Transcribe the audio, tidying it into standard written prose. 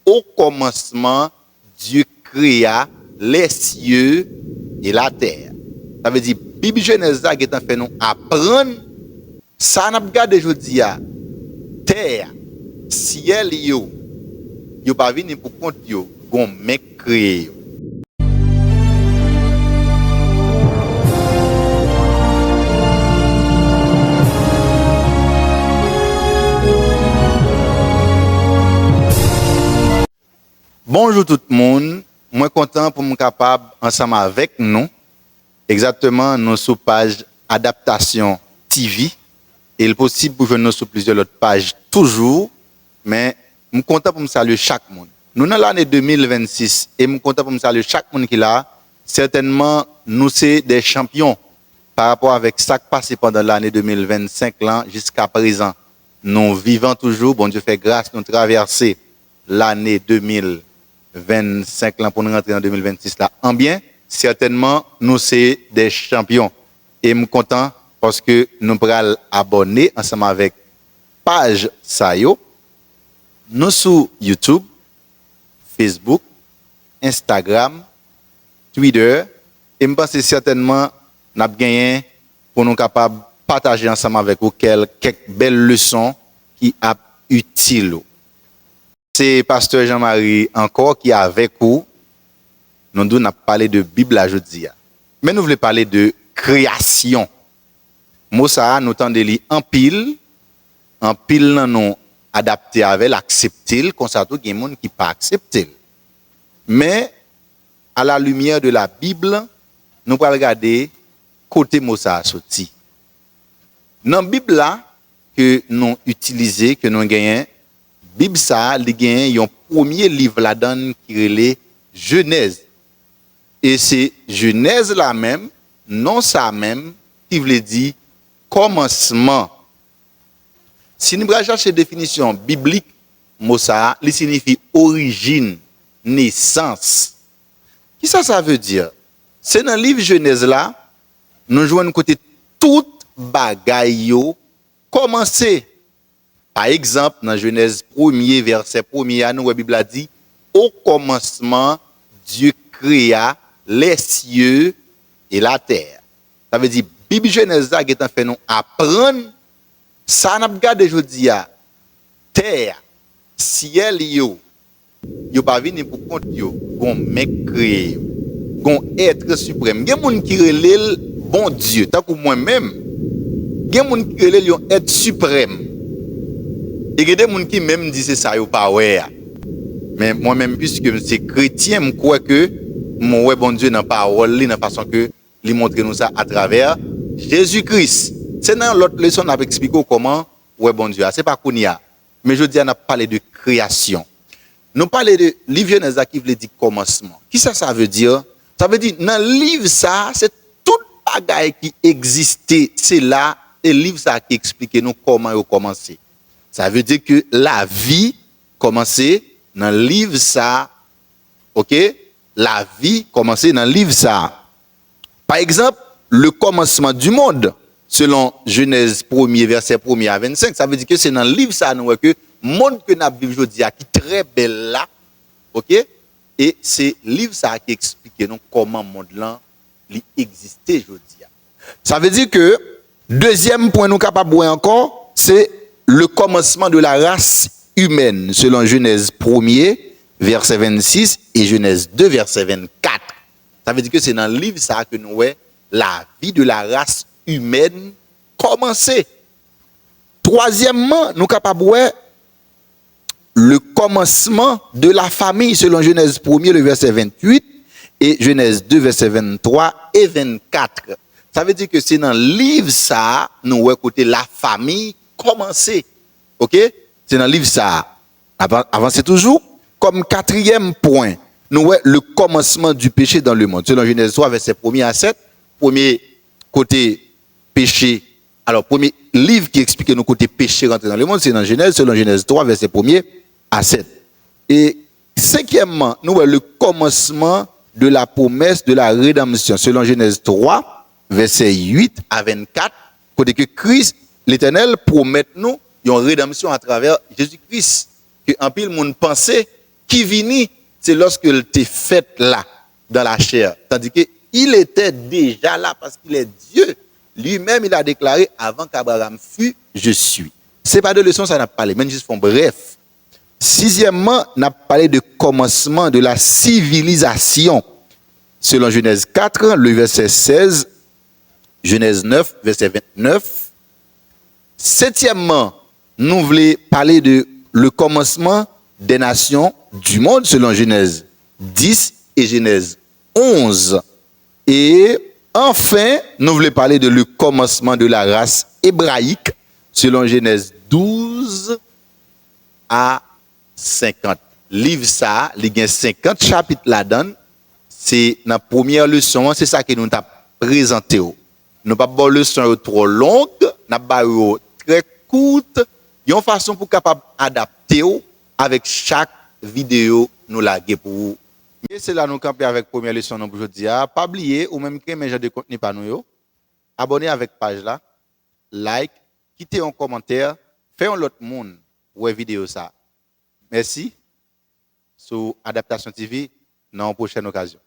au commencement, Dieu créa les cieux et la terre. Ça veut dire, Bible Genèse qui est en fait nous apprendre, ça n'a pas gardé aujourd'hui à terre, ciel, yo pas venu pour compte yo, gon mec créé yo. Bonjour tout le monde, moi content pour me capable ensemble avec nous, exactement nous sur page Adaptation TV, et il est possible pour nous sur plusieurs autres pages toujours, mais je suis content pour me saluer chaque monde. Nous dans l'année 2026 et je suis content pour me saluer chaque monde qui est là, certainement nous sommes des champions par rapport avec ce qui passé pendant l'année 2025 là jusqu'à présent. Nous vivons toujours, bon Dieu fait grâce, nous traverser l'année 2025 là pour nous rentrer en 2026 là en bien, certainement nous sommes des champions et je suis content parce que nous pourrons abonner ensemble avec page Sayo, nous sur YouTube, Facebook, Instagram, Twitter et je pense certainement nous avons gagné pour nous capables de partager ensemble avec vous quelques belles leçons qui sont utiles. C'est Pasteur Jean-Marie encore qui est avec vous. Nous avons parlé de Bible aujourd'hui. Mais nous voulons parler de création. Moussa, nous tendons de lire en pile nous adapter avec l'accepter, comme ça tout il y a des gens qui pas accepter. Mais à la lumière de la Bible, nous allons regarder côté Moussa sorti. Dans la Bible là que nous utilisons, que nous gagnons, Bible ça, il y a un premier livre là-dedans qui est le Genèse. Et c'est Genèse là même, non ça même, qui veut dire commencement. Si nous cherchons la définition biblique, Moussa, il signifie origine, naissance. Qui ça veut dire? C'est dans le livre Genèse là, nous jouons côté tout bagaille commencer. Par exemple, dans Genèse 1er, verset 1er, nous, la Bible a dit, au commencement, Dieu créa les cieux et la terre. Ça veut dire, Bible Genèse qui est en fait nous apprendre, ça n'a pas gardé aujourd'hui à terre, ciel, yo pas venu pour compte yo, gon mec créé, gon être suprême. Il y a des gens qui relèvent bon Dieu, tant que moi-même, il y a des gens qui relèvent être suprême. Et il y a des gens qui même disent c'est ça, yo pas ouais. Mais moi-même, puisque je suis chrétien, je crois que mon ouais bon Dieu n'a pas parole, dans la façon que il montre nous ça à travers Jésus-Christ. C'est dans l'autre leçon, on a expliqué comment ouais bon Dieu. C'est pas qu'on y a. Mais je dis, on a parlé de création. Nous parlons de livre Genèse qui veut dire commencement. Qui ça veut dire? Ça veut dire, dans le livre ça, c'est tout bagaille qui existait. C'est là, et le livre ça qui explique nous comment il a commencé. Ça veut dire que la vie commençait dans le livre ça. OK? La vie commençait dans le livre ça. Par exemple, le commencement du monde, selon Genèse 1er, verset 1er à 25, ça veut dire que c'est dans le livre ça nous que le monde que nous vivons aujourd'hui qui est très belle là. OK? Et c'est le livre ça qui explique nous comment le monde là existait aujourd'hui. Ça veut dire que deuxième point nous capable voir encore, c'est le commencement de la race humaine, selon Genèse 1er, verset 26, et Genèse 2, verset 24. Ça veut dire que c'est dans le livre ça que nous voyons la vie de la race humaine commencer. Troisièmement, nous sommes capables de voir le commencement de la famille, selon Genèse 1er, le verset 28, et Genèse 2, verset 23 et 24. Ça veut dire que c'est dans le livre ça, nous voyons côté la famille commencer. OK? C'est dans le livre ça. Avancez toujours. Comme quatrième point, nous voyons le commencement du péché dans le monde. Selon Genèse 3, verset 1er à 7. Premier côté péché. Alors, premier livre qui explique nous côté péché rentré dans le monde, c'est dans Genèse, selon Genèse 3, verset 1er à 7. Et cinquièmement, nous voyons le commencement de la promesse de la rédemption, selon Genèse 3, verset 8 à 24, côté que Christ, l'Éternel, promet nous une rédemption à travers Jésus-Christ. Que en pile monde pensait qui vini, c'est lorsque il était fait là, dans la chair. Tandis qu'il était déjà là parce qu'il est Dieu. Lui-même, il a déclaré, avant qu'Abraham fût, je suis. Ce n'est pas de leçon, ça n'a pas parlé, mais juste font bref. Sixièmement, on a parlé de commencement de la civilisation. Selon Genèse 4, le verset 16, Genèse 9, verset 29. Septièmement, nous voulons parler de le commencement des nations du monde, selon Genèse 10 et Genèse 11. Et enfin, nous voulons parler de le commencement de la race hébraïque, selon Genèse 12 à 50. Livre ça, il y a 50 chapitres là-dedans. C'est la première leçon, c'est ça que nous avons présenté. Nous n'avons pas de leçon trop longue, nous avons très courte. Il y a une façon pour capable adapter avec chaque vidéo nous la pour vous. Et c'est là nous camper avec la première leçon pour aujourd'hui. Pas oublier ou même que mes gens de contenu par nous. Abonnez avec page là, like, quittez un commentaire, faites un autre monde ouais vidéo ça. Merci. Sur Adaptation TV dans une prochaine occasion.